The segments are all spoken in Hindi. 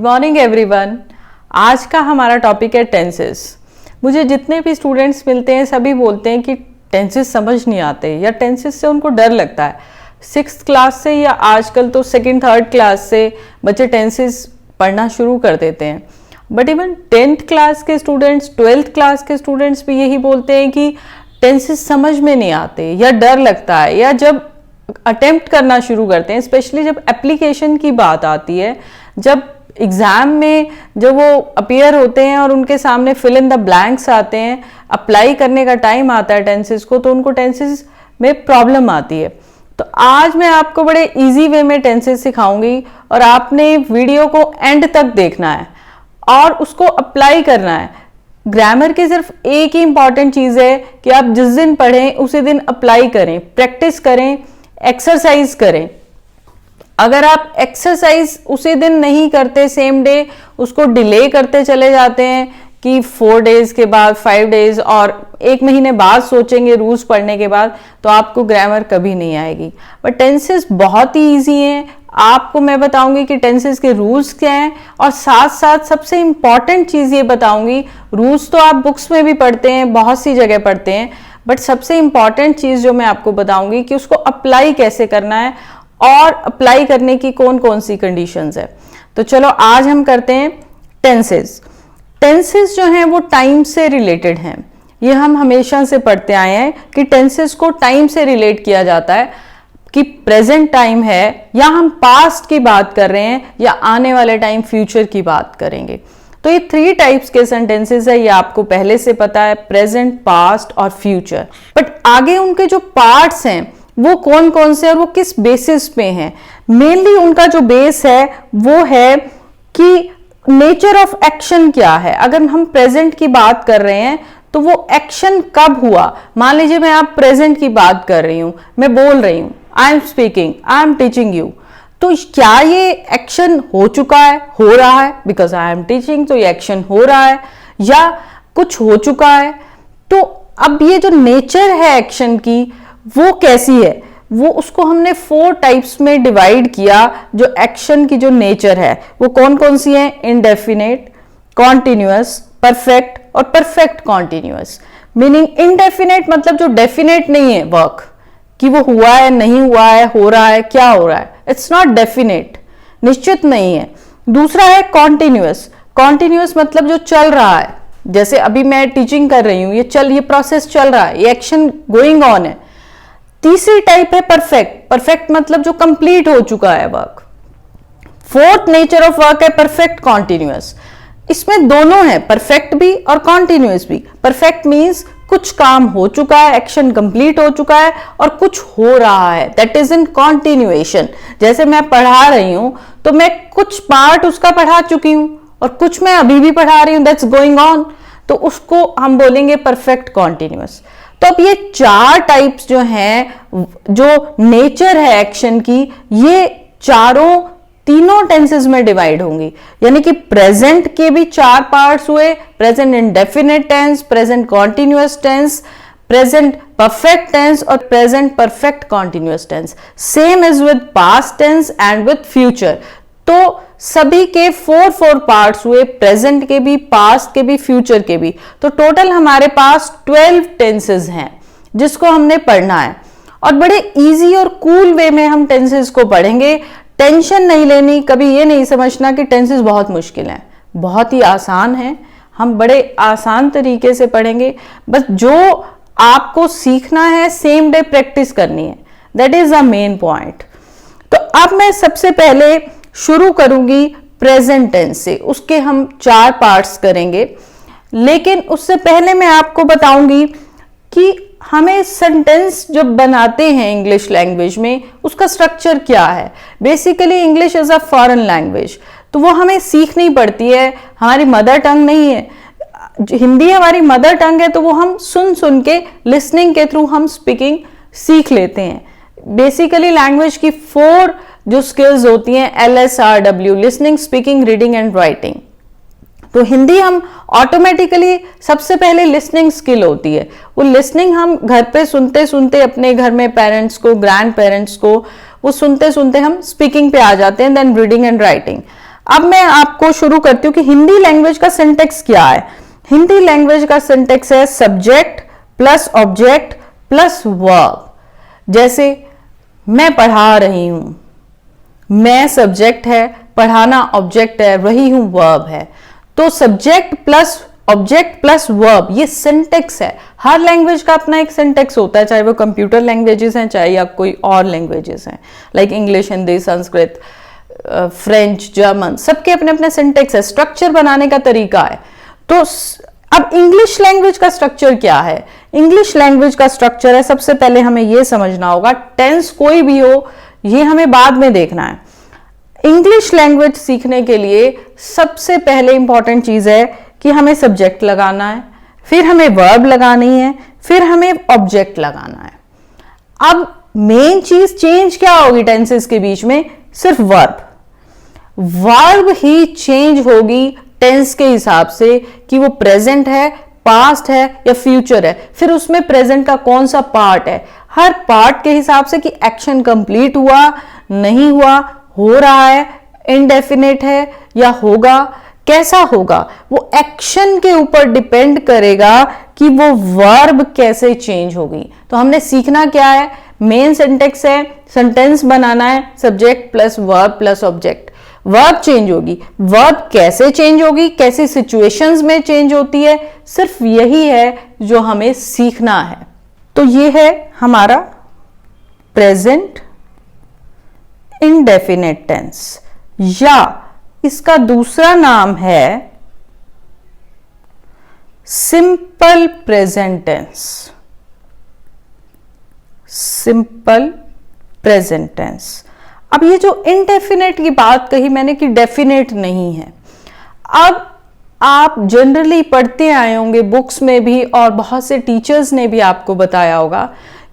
Morning everyone. आज का हमारा टॉपिक है टेंसेस। मुझे जितने भी स्टूडेंट्स मिलते हैं सभी बोलते हैं कि टेंसेस समझ नहीं आते या टेंसेस से उनको डर लगता है। 6th क्लास से या आजकल तो 2nd 3rd क्लास से बच्चे टेंसेस पढ़ना शुरू कर देते हैं, बट इवन 10th क्लास के स्टूडेंट्स 12th क्लास के स्टूडेंट्स भी यही बोलते हैं कि टेंसेस समझ में नहीं आते या डर लगता है, या जब अटेम्प्ट करना शुरू करते हैं, स्पेशली जब एप्लीकेशन की बात आती है, जब एग्जाम में जब वो अपीयर होते हैं और उनके सामने फिल इन द ब्लैंक्स आते हैं, अप्लाई करने का टाइम आता है टेंसेस को, तो उनको टेंसेस में प्रॉब्लम आती है। तो आज मैं आपको बड़े इजी वे में टेंसेस सिखाऊंगी और आपने वीडियो को एंड तक देखना है और उसको अप्लाई करना है। ग्रामर की सिर्फ एक ही इंपॉर्टेंट चीज है कि आप जिस दिन पढ़ें उसी दिन अप्लाई करें, प्रैक्टिस करें, एक्सरसाइज करें। अगर आप एक्सरसाइज उसी दिन नहीं करते, सेम डे उसको डिले करते चले जाते हैं कि 4 डेज के बाद, 5 डेज और 1 महीने बाद सोचेंगे रूल्स पढ़ने के बाद, तो आपको ग्रामर कभी नहीं आएगी। बट टेंसेस बहुत ही इजी हैं। आपको मैं बताऊंगी कि टेंसेस के रूल्स क्या हैं और साथ साथ सबसे इंपॉर्टेंट चीज ये बताऊंगी, रूल्स तो आप बुक्स में भी पढ़ते हैं, बहुत सी जगह पढ़ते हैं, बट सबसे इंपॉर्टेंट चीज जो मैं आपको बताऊंगी कि उसको अप्लाई कैसे करना है और अप्लाई करने की कौन कौन सी कंडीशंस है। तो चलो आज हम करते हैं टेंसेस। टेंसेस जो हैं वो टाइम से रिलेटेड हैं। ये हम हमेशा से पढ़ते आए हैं कि टेंसेस को टाइम से रिलेट किया जाता है कि प्रेजेंट टाइम है या हम पास्ट की बात कर रहे हैं या आने वाले टाइम फ्यूचर की बात करेंगे। तो ये 3 टाइप्स के सेंटेंसेस है, ये आपको पहले से पता है, प्रेजेंट, पास्ट और फ्यूचर। बट आगे उनके जो पार्ट्स हैं वो कौन कौन से और वो किस बेसिस पे हैं। मेनली उनका जो बेस है वो है कि नेचर ऑफ एक्शन क्या है। अगर हम प्रेजेंट की बात कर रहे हैं तो वो एक्शन कब हुआ। मान लीजिए मैं आप प्रेजेंट की बात कर रही हूं, मैं बोल रही हूं, I am speaking, I am teaching you, तो क्या ये एक्शन हो चुका है, हो रहा है, बिकॉज आई एम टीचिंग, तो ये एक्शन हो रहा है या कुछ हो चुका है। तो अब ये जो नेचर है एक्शन की वो कैसी है, वो उसको हमने 4 टाइप्स में डिवाइड किया। जो एक्शन की जो नेचर है वो कौन कौन सी है, इनडेफिनेट, कॉन्टिन्यूअस, परफेक्ट और परफेक्ट कॉन्टिन्यूअस। मीनिंग इनडेफिनेट मतलब जो डेफिनेट नहीं है वर्क, कि वो हुआ है, नहीं हुआ है, हो रहा है, क्या हो रहा है, इट्स नॉट डेफिनेट, निश्चित नहीं है। दूसरा है कॉन्टिन्यूअस। कॉन्टिन्यूअस मतलब जो चल रहा है, जैसे अभी मैं टीचिंग कर रही हूं, ये प्रोसेस चल रहा है, ये एक्शन गोइंग ऑन है। तीसरी टाइप है परफेक्ट। परफेक्ट मतलब जो कंप्लीट हो चुका है work. 4th nature of work है परफेक्ट कॉन्टिन्यूअस। इसमें दोनों है, परफेक्ट भी और कॉन्टिन्यूअस भी। परफेक्ट मीन्स कुछ काम हो चुका है, एक्शन कंप्लीट हो चुका है और कुछ हो रहा है, दैट इज इन कॉन्टिन्यूएशन। जैसे मैं पढ़ा रही हूं तो मैं कुछ पार्ट उसका पढ़ा चुकी हूं और कुछ मैं अभी भी पढ़ा रही हूं, दैट्स गोइंग ऑन, तो उसको हम बोलेंगे परफेक्ट कॉन्टिन्यूअस। तो अब ये 4 टाइप्स जो हैं, जो नेचर है एक्शन की, ये तीनों टेंसेस में डिवाइड होंगी। यानी कि प्रेजेंट के भी 4 पार्ट्स हुए, present indefinite tense, present continuous tense, present perfect tense और present perfect continuous tense. Same is with past tense and with future. तो सभी के 4 पार्ट्स हुए, प्रेजेंट के भी, पास्ट के भी, फ्यूचर के भी। तो टोटल हमारे पास 12 टेंसेस हैं जिसको हमने पढ़ना है और बड़े इजी और कूल वे में हम टेंसेस को पढ़ेंगे। टेंशन नहीं लेनी, कभी ये नहीं समझना कि टेंसेस बहुत मुश्किल हैं, बहुत ही आसान है। हम बड़े आसान तरीके से पढ़ेंगे, बस जो आपको सीखना है सेम डे प्रैक्टिस करनी है, that is the main point. तो अब मैं सबसे पहले शुरू करूंगी प्रेजेंट टेंस से, उसके हम 4 पार्ट्स करेंगे। लेकिन उससे पहले मैं आपको बताऊंगी कि हमें सेंटेंस जब बनाते हैं इंग्लिश लैंग्वेज में उसका स्ट्रक्चर क्या है। Basically English is a foreign language, तो वो हमें सीखनी पड़ती है, हमारी मदर टंग नहीं है। हिंदी हमारी मदर टंग है तो वो हम सुन सुन के, लिसनिंग के थ्रू हम स्पीकिंग सीख लेते हैं। बेसिकली लैंग्वेज की 4 जो स्किल्स होती हैं, LSRW, listening, speaking, reading and writing. तो हिंदी हम ऑटोमेटिकली सबसे पहले लिसनिंग स्किल होती है। वो लिसनिंग हम घर पे सुनते सुनते, अपने घर में पेरेंट्स को, ग्रैंड पेरेंट्स को, वो सुनते सुनते हम स्पीकिंग पे आ जाते हैं, देन रीडिंग एंड राइटिंग। अब मैं आपको शुरू करती हूं कि हिंदी लैंग्वेज का सिंटेक्स क्या है। हिंदी लैंग्वेज का सिंटेक्स है subject plus object plus verb. जैसे मैं पढ़ा रही हूं, मैं सब्जेक्ट है, पढ़ाना ऑब्जेक्ट है, रही हूं वर्ब है। तो subject plus object plus verb, ये सिंटेक्स है। हर लैंग्वेज का अपना एक सिंटेक्स होता है, चाहे वो कंप्यूटर लैंग्वेजेस हैं चाहे या कोई और लैंग्वेजेस हैं, like English, Hindi, Sanskrit, French, German, सबके अपने अपने सिंटेक्स है, स्ट्रक्चर बनाने का तरीका है। तो अब इंग्लिश लैंग्वेज का स्ट्रक्चर क्या है? इंग्लिश लैंग्वेज का स्ट्रक्चर है, सबसे पहले हमें यह समझना होगा, टेंस कोई भी हो ये हमें बाद में देखना है। इंग्लिश लैंग्वेज सीखने के लिए सबसे पहले इंपॉर्टेंट चीज है कि हमें सब्जेक्ट लगाना है, फिर हमें वर्ब लगानी है, फिर हमें ऑब्जेक्ट लगाना है। अब मेन चीज चेंज क्या होगी टेंसेस के बीच में? सिर्फ वर्ब ही चेंज होगी टेंस के हिसाब से कि वो प्रेजेंट है, पास्ट है या फ्यूचर है। फिर उसमें प्रेजेंट का कौन सा पार्ट है, हर पार्ट के हिसाब से कि एक्शन कंप्लीट हुआ, नहीं हुआ, हो रहा है, इनडेफिनेट है या होगा, कैसा होगा, वो एक्शन के ऊपर डिपेंड करेगा कि वो वर्ब कैसे चेंज होगी। तो हमने सीखना क्या है? मेन सिंटेक्स है, सेंटेंस बनाना है, subject plus verb plus object. Verb change होगी, वर्ब कैसे चेंज होगी, कैसी सिचुएशंस में चेंज होती है, सिर्फ यही है जो हमें सीखना है। तो ये है हमारा प्रेजेंट इंडेफिनेट टेंस, या इसका दूसरा नाम है simple present tense. Simple present tense. अब ये जो इनडेफिनेट की बात कही मैंने कि डेफिनेट नहीं है, अब आप जनरली पढ़ते आए होंगे बुक्स में भी और बहुत से टीचर्स ने भी आपको बताया होगा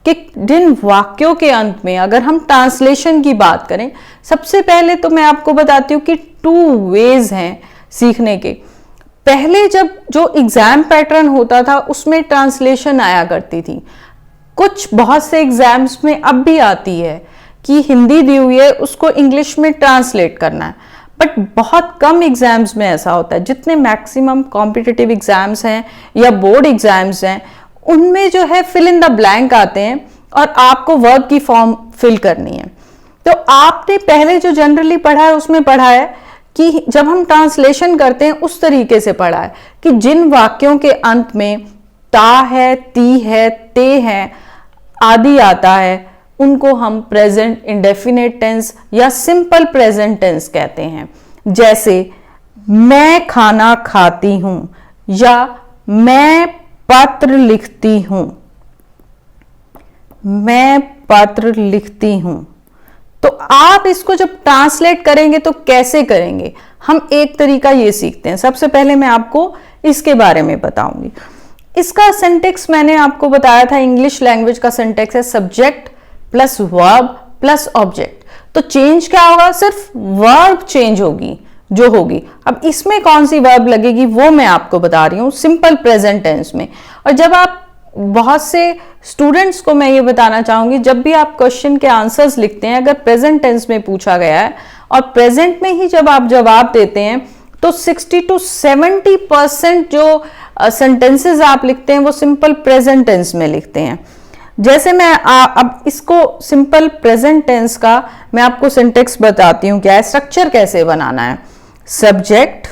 कि जिन वाक्यों के अंत में अगर हम ट्रांसलेशन की बात करें, सबसे पहले तो मैं आपको बताती हूँ कि 2 वेज हैं सीखने के। पहले जब जो एग्जाम पैटर्न होता था उसमें ट्रांसलेशन आया करती थी, कुछ बहुत से एग्जाम्स में अब भी आती है कि हिंदी दी हुई है उसको इंग्लिश में ट्रांसलेट करना है, बट बहुत कम एग्जाम्स में ऐसा होता है। जितने मैक्सिमम कॉम्पिटिटिव एग्जाम्स हैं या बोर्ड एग्जाम्स हैं उनमें जो है फिल इन द ब्लैंक आते हैं और आपको वर्ब की फॉर्म फिल करनी है। तो आपने पहले जो जनरली पढ़ा है उसमें पढ़ा है कि जब हम ट्रांसलेशन करते हैं उस तरीके से पढ़ा है कि जिन वाक्यों के अंत में ता है, ती है, ते है आदि आता है उनको हम प्रेजेंट इंडेफिनेट टेंस या सिंपल प्रेजेंट टेंस कहते हैं। जैसे मैं खाना खाती हूं या मैं पत्र लिखती हूं, मैं पत्र लिखती हूं। तो आप इसको जब ट्रांसलेट करेंगे तो कैसे करेंगे? हम एक तरीका ये सीखते हैं। सबसे पहले मैं आपको इसके बारे में बताऊंगी। इसका सिंटेक्स मैंने आपको बताया था, इंग्लिश लैंग्वेज का सिंटेक्स है subject plus verb plus object. तो चेंज क्या होगा? सिर्फ वर्ब चेंज होगी जो होगी। अब इसमें कौन सी वर्ब लगेगी वो मैं आपको बता रही हूं सिंपल प्रेजेंट टेंस में। और जब आप बहुत से स्टूडेंट्स को मैं ये बताना चाहूंगी, जब भी आप क्वेश्चन के आंसर्स लिखते हैं अगर प्रेजेंट टेंस में पूछा गया है और प्रेजेंट में ही जब आप जवाब देते हैं तो 60 to 70% जो सेंटेंसेस आप लिखते हैं वो सिंपल प्रेजेंट टेंस में लिखते हैं। जैसे मैं अब इसको सिंपल प्रेजेंट टेंस का मैं आपको सिंटेक्स बताती हूं क्या है, स्ट्रक्चर कैसे बनाना है। सब्जेक्ट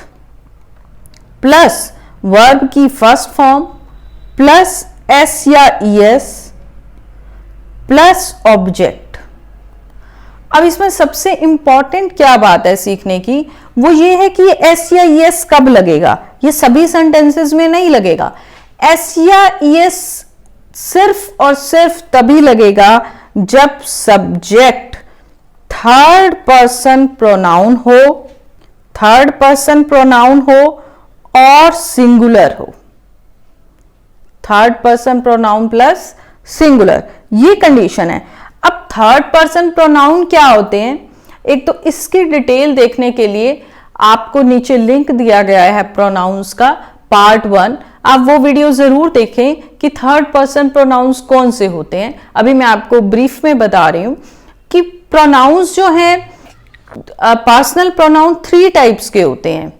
प्लस वर्ब की फर्स्ट फॉर्म प्लस एस या ईएस प्लस ऑब्जेक्ट। अब इसमें सबसे इंपॉर्टेंट क्या बात है सीखने की, वो ये है कि एस या ईएस कब लगेगा। ये सभी सेंटेंसेस में नहीं लगेगा। एस या ईएस सिर्फ और सिर्फ तभी लगेगा जब सब्जेक्ट थर्ड पर्सन प्रोनाउन हो, थर्ड पर्सन प्रोनाउन हो और सिंगुलर हो। Third person pronoun plus singular, ये कंडीशन है। अब थर्ड पर्सन प्रोनाउन क्या होते हैं, एक तो इसकी डिटेल देखने के लिए आपको नीचे लिंक दिया गया है प्रोनाउंस का पार्ट 1, आप वो वीडियो जरूर देखें कि थर्ड पर्सन प्रोनाउंस कौन से होते हैं। अभी मैं आपको ब्रीफ में बता रही हूं कि प्रोनाउंस जो हैं पर्सनल प्रोनाउन 3 टाइप्स के होते हैं,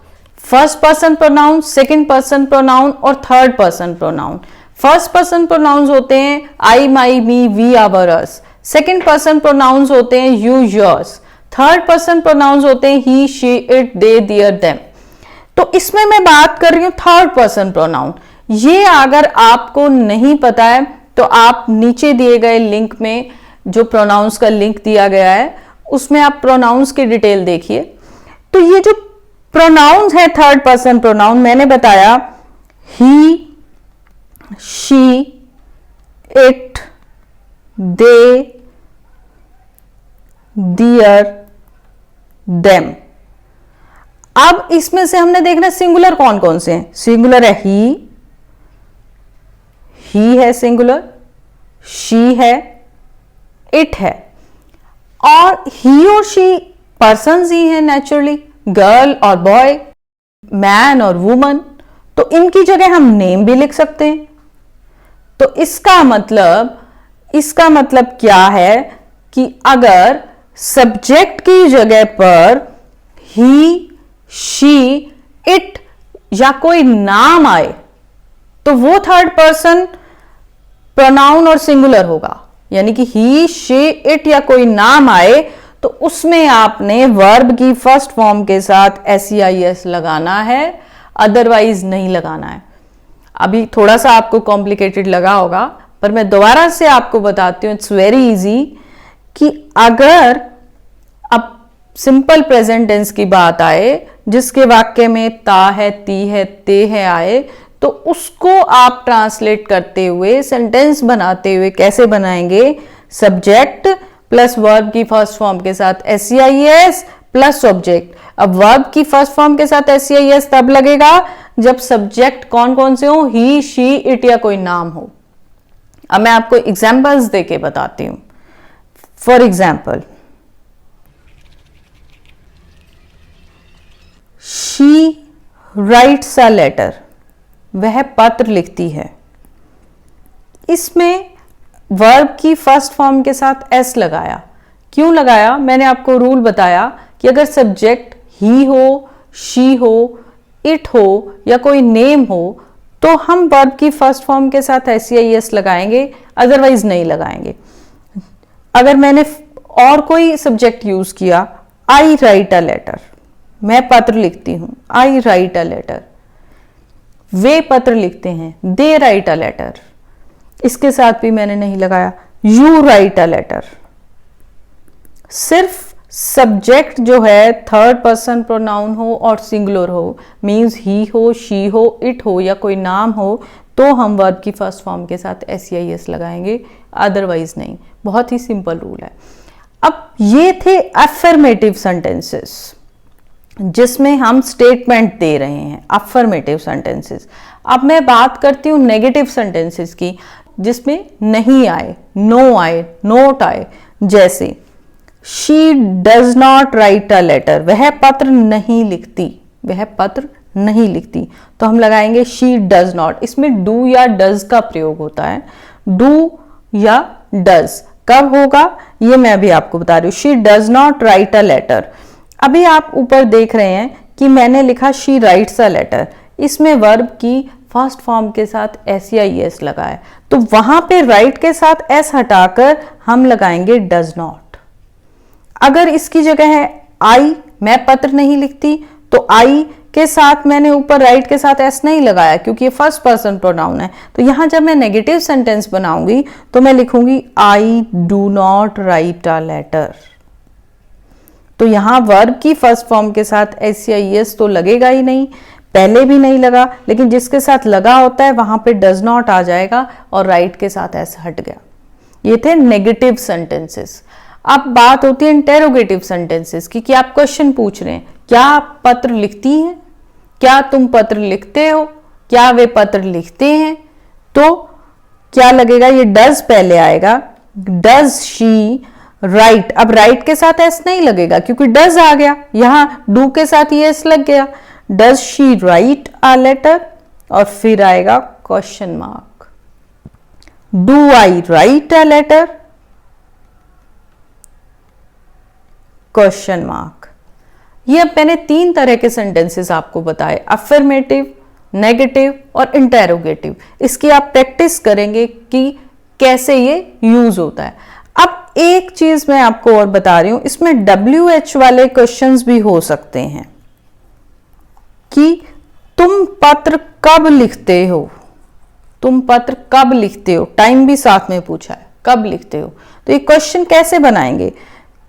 first person pronoun, second person pronoun और third person pronoun. First person pronouns होते हैं I, my, me, we, our, us. Second person pronouns होते हैं you, yours. Third person pronouns होते हैं he, she, it, they, their, them. तो इसमें मैं बात कर रही हूं थर्ड पर्सन प्रोनाउन। ये अगर आपको नहीं पता है तो आप नीचे दिए गए लिंक में जो प्रोनाउंस का लिंक दिया गया है उसमें आप प्रोनाउंस की डिटेल देखिए। तो ये जो प्रोनाउंस है थर्ड पर्सन प्रोनाउन, मैंने बताया he, she, it, they, their, them. अब इसमें से हमने देखना सिंगुलर कौन कौन से हैं। सिंगुलर है ही है सिंगुलर, शी है, इट है, और ही और शी पर्सन्स ही है नेचुरली, गर्ल और बॉय, मैन और वुमन। तो इनकी जगह हम नेम भी लिख सकते हैं। तो इसका मतलब क्या है कि अगर सब्जेक्ट की जगह पर ही, शी, इट या कोई नाम आए तो वो थर्ड पर्सन प्रोनाउन और सिंगुलर होगा। यानी कि ही, शी, इट या कोई नाम आए तो उसमें आपने वर्ब की फर्स्ट फॉर्म के साथ SEIS लगाना है, अदरवाइज नहीं लगाना है। अभी थोड़ा सा आपको कॉम्प्लिकेटेड लगा होगा पर मैं दोबारा से आपको बताती हूँ, इट्स वेरी इजी, कि अगर अब सिंपल प्रेजेंट टेंस की बात आए जिसके वाक्य में ता है, ती है, ते है आए, तो उसको आप ट्रांसलेट करते हुए सेंटेंस बनाते हुए कैसे बनाएंगे? सब्जेक्ट प्लस वर्ब की फर्स्ट फॉर्म के साथ SEIS प्लस ऑब्जेक्ट। अब वर्ब की फर्स्ट फॉर्म के साथ SEIS तब लगेगा जब सब्जेक्ट कौन कौन से हो, ही, शी, इट या कोई नाम हो। अब मैं आपको एग्जाम्पल्स देके बताती हूं। For example, she writes a letter, वह पत्र लिखती है। इसमें वर्ब की फर्स्ट फॉर्म के साथ S लगाया। क्यों लगाया? मैंने आपको रूल बताया कि अगर सब्जेक्ट ही हो, शी हो, इट हो या कोई नेम हो तो हम वर्ब की फर्स्ट फॉर्म के साथ SEIS लगाएंगे, अदरवाइज नहीं लगाएंगे। अगर मैंने और कोई सब्जेक्ट यूज किया, आई राइट अ लेटर, मैं पत्र लिखती हूं, आई राइट अ लेटर, वे पत्र लिखते हैं, दे राइट अ लेटर, इसके साथ भी मैंने नहीं लगाया। You write a letter. सिर्फ सब्जेक्ट जो है थर्ड पर्सन प्रोनाउन हो और सिंगुलर हो, मींस ही हो, शी हो, इट हो या कोई नाम हो, तो हम वर्ब की फर्स्ट फॉर्म के साथ SEIS लगाएंगे, अदरवाइज नहीं। बहुत ही सिंपल रूल है। अब ये थे अफर्मेटिव सेंटेंसेस जिसमें हम स्टेटमेंट दे रहे हैं, अफर्मेटिव सेंटेंसेस। अब मैं बात करती हूँ नेगेटिव सेंटेंसेस की, जिसमें नहीं आए, नो आए, नोट आए। जैसे she does not write a letter, वह पत्र नहीं लिखती, वह पत्र नहीं लिखती, तो हम लगाएंगे शी डज नॉट। इसमें डू या डज का प्रयोग होता है। डू या डज कब होगा ये मैं भी आपको बता रही हूँ। She does not write a letter. अभी आप ऊपर देख रहे हैं कि मैंने लिखा शी राइट्स अ लेटर, इसमें वर्ब की फर्स्ट फॉर्म के साथ SEIS लगा है, तो वहां पे राइट के साथ S हटाकर हम लगाएंगे डज नॉट। अगर इसकी जगह है आई, मैं पत्र नहीं लिखती, तो आई के साथ मैंने ऊपर राइट के साथ S नहीं लगाया क्योंकि ये फर्स्ट पर्सन प्रोनाउन है। तो यहां जब मैं नेगेटिव सेंटेंस बनाऊंगी तो मैं लिखूंगी I do not write a letter. तो यहां वर्ब की फर्स्ट फॉर्म के साथ SEIS तो लगेगा ही नहीं, पहले भी नहीं लगा, लेकिन जिसके साथ लगा होता है वहां पे डज नॉट आ जाएगा और राइट के साथ S हट गया। ये थे नेगेटिव सेंटेंसेस। अब बात होती है इंटेरोगेटिव सेंटेंसेस की, कि आप क्वेश्चन पूछ रहे हैं, क्या आप पत्र लिखती हैं, क्या तुम पत्र लिखते हो, क्या वे पत्र लिखते हैं, तो क्या लगेगा? ये डज पहले आएगा, डज शी राइट। अब राइट के साथ S नहीं लगेगा क्योंकि डज आ गया, यहां डू के साथ ये S लग गया। Does she write a letter, और फिर आएगा question mark. Do I write a letter, question mark. ये अब मैंने 3 तरह के सेंटेंसेस आपको बताए, अफर्मेटिव, नेगेटिव और इंटेरोगेटिव। इसकी आप प्रैक्टिस करेंगे कि कैसे ये यूज होता है। अब एक चीज मैं आपको और बता रही हूं, इसमें WH वाले क्वेश्चंस भी हो सकते हैं कि तुम पत्र कब लिखते हो, तुम पत्र कब लिखते हो, टाइम भी साथ में पूछा है, कब लिखते हो। तो ये क्वेश्चन कैसे बनाएंगे,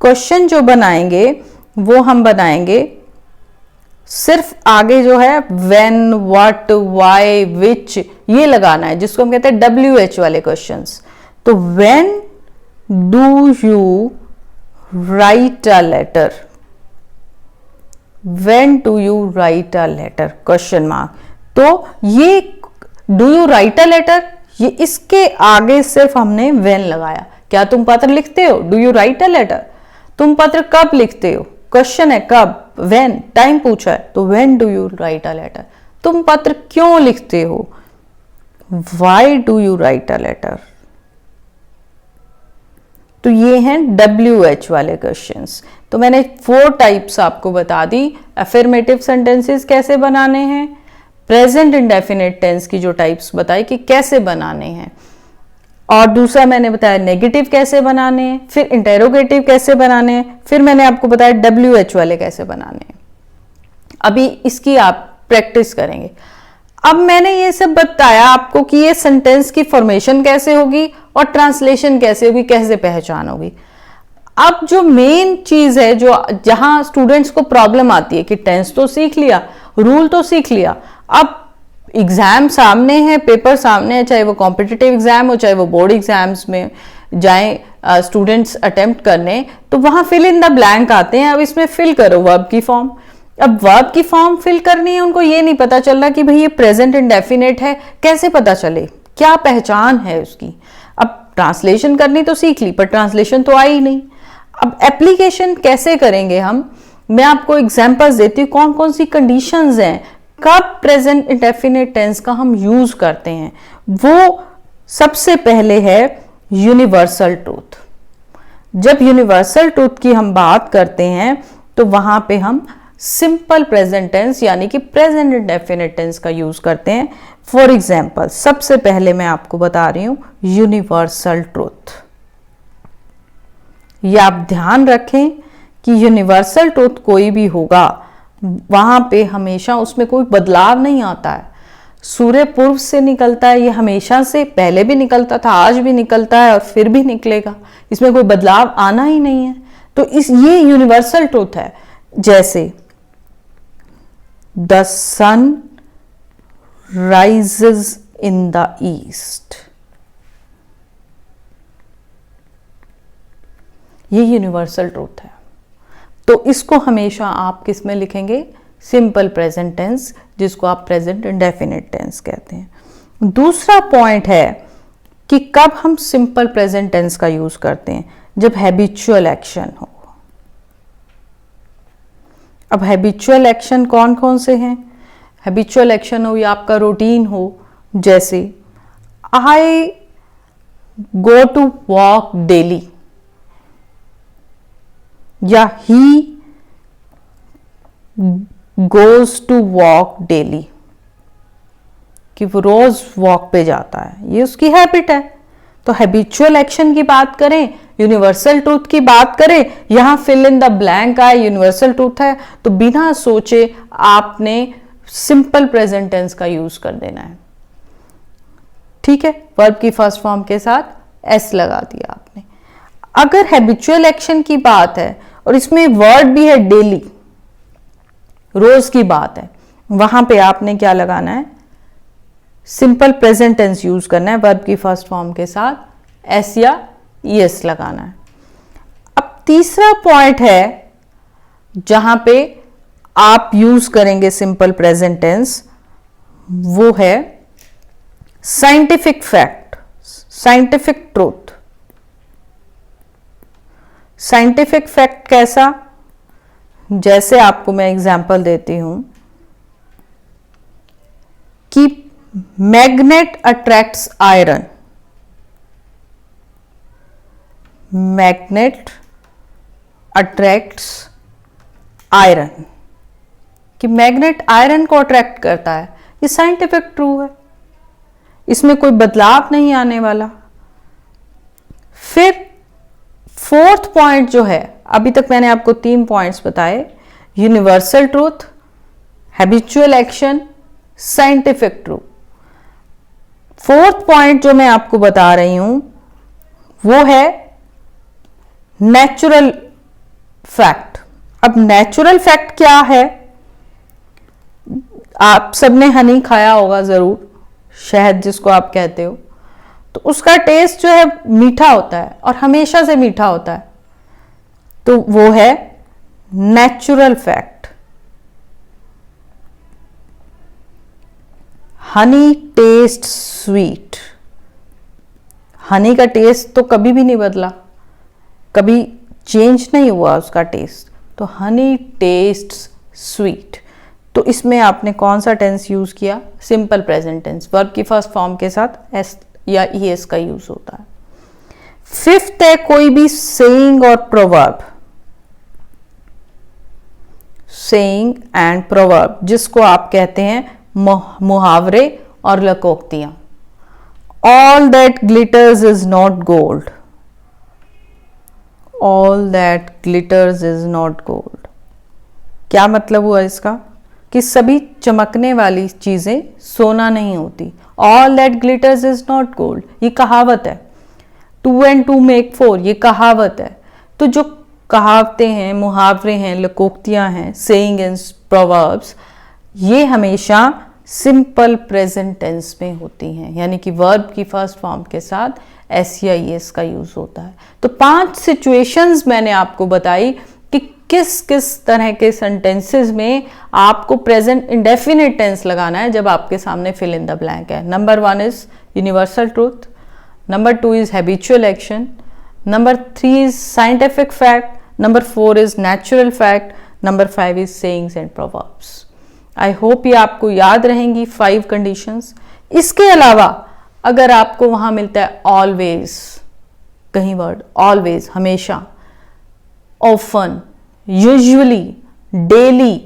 क्वेश्चन जो बनाएंगे वो हम बनाएंगे सिर्फ आगे जो है व्हेन, व्हाट, व्हाई, विच ये लगाना है, जिसको हम कहते हैं WH वाले क्वेश्चंस। तो when do you write a letter, when do you write a letter question mark. तो ये do you write a letter, ये इसके आगे सिर्फ हमने व्हेन लगाया। क्या तुम पत्र लिखते हो, do you write a letter. तुम पत्र कब लिखते हो, क्वेश्चन है कब, व्हेन, टाइम पूछा है, तो when do you write a letter. तुम पत्र क्यों लिखते हो, why do you write a letter. तो ये हैं WH वाले क्वेश्चंस। तो मैंने 4 टाइप्स आपको बता दी। अफर्मेटिव सेंटेंसेस कैसे बनाने हैं, प्रेजेंट इंडेफिनिट टेंस की जो टाइप्स बताई कि कैसे बनाने हैं, और दूसरा मैंने बताया नेगेटिव कैसे बनाने हैं, फिर इंटेरोगेटिव कैसे बनाने हैं, फिर मैंने आपको बताया WH वाले कैसे बनाने हैं। अभी इसकी आप प्रैक्टिस करेंगे। अब मैंने ये सब बताया आपको कि ये सेंटेंस की फॉर्मेशन कैसे होगी और ट्रांसलेशन कैसे होगी, कैसे पहचान होगी। अब जो मेन चीज है, जो जहां स्टूडेंट्स को प्रॉब्लम आती है कि टेंस तो सीख लिया, रूल तो सीख लिया, अब एग्जाम सामने है, पेपर सामने है, चाहे वो कॉम्पिटिटिव एग्जाम हो, चाहे वो बोर्ड एग्जाम्स में जाएं स्टूडेंट्स अटेम्प्ट करने, तो वहां फिल इन द ब्लैंक आते हैं। अब इसमें फिल करो वर्ब की फॉर्म। अब वर्ब की फॉर्म फिल करनी है, उनको ये नहीं पता चल रहा कि भाई ये प्रेजेंट इंडेफिनिट है, कैसे पता चले, क्या पहचान है उसकी। अब ट्रांसलेशन करनी तो सीख ली, पर ट्रांसलेशन तो आई नहीं। अब एप्लीकेशन कैसे करेंगे हम, मैं आपको एग्जांपल्स देती हूँ कौन कौन सी कंडीशंस हैं, कब प्रेजेंट इंडेफिनिट टेंस का हम यूज करते हैं। वो सबसे पहले है यूनिवर्सल ट्रूथ। जब यूनिवर्सल ट्रूथ की हम बात करते हैं तो वहां पे हम सिंपल प्रेजेंट टेंस यानी कि प्रेजेंट इंडेफिनिट टेंस का यूज करते हैं। फॉर एग्जाम्पल, सबसे पहले मैं आपको बता रही हूं यूनिवर्सल ट्रूथ। ये आप ध्यान रखें कि यूनिवर्सल ट्रूथ कोई भी होगा, वहां पे हमेशा उसमें कोई बदलाव नहीं आता है। सूर्य पूर्व से निकलता है, ये हमेशा से पहले भी निकलता था, आज भी निकलता है और फिर भी निकलेगा, इसमें कोई बदलाव आना ही नहीं है। तो ये यूनिवर्सल ट्रूथ है। जैसे the sun rises in the east, ये यूनिवर्सल ट्रूथ है। तो इसको हमेशा आप किस में लिखेंगे, सिंपल प्रेजेंट टेंस, जिसको आप प्रेजेंट इंडेफिनिट टेंस कहते हैं। दूसरा पॉइंट है कि कब हम सिंपल प्रेजेंट टेंस का यूज करते हैं, जब हैबिचुअल एक्शन हो। अब हैबिचुअल एक्शन कौन कौन से हैं, हैबिचुअल एक्शन हो या आपका रूटीन हो, जैसे I go to walk daily, या he goes to walk daily, कि वो रोज वॉक पे जाता है, ये उसकी हैबिट है। तो हैबिचुअल एक्शन की बात करें, यूनिवर्सल ट्रूथ की बात करें, यहां फिल इन द ब्लैंक आए यूनिवर्सल ट्रूथ है, तो बिना सोचे आपने सिंपल प्रेजेंट टेंस का यूज कर देना है। ठीक है, वर्ब की फर्स्ट फॉर्म के साथ एस लगा दिया आपने। अगर हैबिचुअल एक्शन की बात है और इसमें वर्ड भी है डेली, रोज की बात है, वहां पे आपने क्या लगाना है, सिंपल प्रेजेंट टेंस यूज करना है, वर्ब की फर्स्ट फॉर्म के साथ एस या ईएस लगाना है। अब तीसरा पॉइंट है जहां पे आप यूज करेंगे सिंपल प्रेजेंट टेंस, वो है scientific fact, scientific truth. Scientific fact कैसा, जैसे आपको मैं एग्जांपल देती हूं कि magnet attracts iron, magnet attracts iron, कि मैग्नेट आयरन को अट्रैक्ट करता है। ये साइंटिफिक ट्रू है, इसमें कोई बदलाव नहीं आने वाला। फिर फोर्थ पॉइंट जो है, अभी तक मैंने आपको 3 पॉइंट्स बताए, universal truth, habitual action, scientific true. Fourth point जो मैं आपको बता रही हूं वो है नेचुरल फैक्ट। अब नेचुरल फैक्ट क्या है? आप सबने हनी खाया होगा जरूर, शहद जिसको आप कहते हो, तो उसका टेस्ट जो है मीठा होता है और हमेशा से मीठा होता है, तो वो है natural fact. Honey test sweet, Honey का टेस्ट तो कभी भी नहीं बदला, कभी चेंज नहीं हुआ उसका टेस्ट, तो हनी टेस्ट स्वीट। तो इसमें आपने कौन सा टेंस यूज किया? सिंपल प्रेजेंट टेंस, वर्ब की फर्स्ट फॉर्म के साथ एस या ईएस का यूज होता है। फिफ्थ है कोई भी सेइंग और प्रोवर्ब, सेइंग एंड प्रोवर्ब, जिसको आप कहते हैं मुहावरे और लकोक्तियां। All that glitters is not gold, all that glitters is not gold. क्या मतलब हुआ इसका? कि सभी चमकने वाली चीजें सोना नहीं होती। All that glitters is not gold, ये कहावत है। 2 and 2 make 4, ये कहावत है। तो जो कहावतें हैं, मुहावरे हैं, लकोक्तियां हैं, सेइंग एंड प्रोवर्ब्स, ये हमेशा सिंपल प्रेजेंट टेंस में होती हैं, यानी कि वर्ब की फर्स्ट फॉर्म के साथ एस या ईएस का यूज होता है। तो 5 सिचुएशंस मैंने आपको बताई कि किस किस तरह के सेंटेंसेस में आपको प्रेजेंट इंडेफिनिट टेंस लगाना है जब आपके सामने फिल इन द ब्लैंक है। Number 1 is universal truth, number 2 is habitual action, number 3 is scientific fact, number 4 is natural fact, number 5 is sayings and proverbs. I hope ये आपको याद रहेंगी 5 कंडीशंस। इसके अलावा अगर आपको वहां मिलता है ऑलवेज, कहीं वर्ड ऑलवेज, हमेशा, ऑफन, यूजुअली, डेली,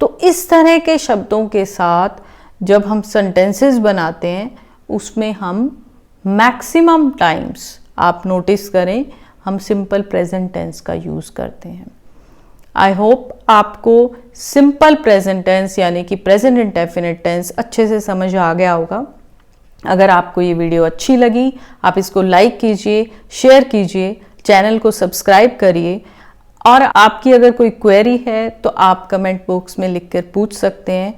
तो इस तरह के शब्दों के साथ जब हम सेंटेंसेस बनाते हैं उसमें हम मैक्सिमम टाइम्स, आप नोटिस करें, हम सिंपल प्रेजेंट टेंस का यूज करते हैं। आई होप आपको सिंपल प्रेजेंट टेंस यानी कि प्रेजेंट इंडेफिनिट टेंस अच्छे से समझ आ गया होगा। अगर आपको ये वीडियो अच्छी लगी, आप इसको लाइक कीजिए, शेयर कीजिए, चैनल को सब्सक्राइब करिए, और आपकी अगर कोई क्वेरी है तो आप कमेंट बॉक्स में लिखकर पूछ सकते हैं।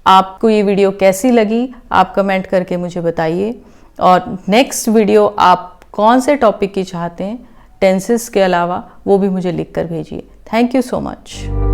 आपको ये वीडियो कैसी लगी आप कमेंट करके मुझे बताइए, और नेक्स्ट वीडियो आप कौन से टॉपिक की चाहते हैं टेंसेस के अलावा, वो भी मुझे लिखकर भेजिए। Thank you so much.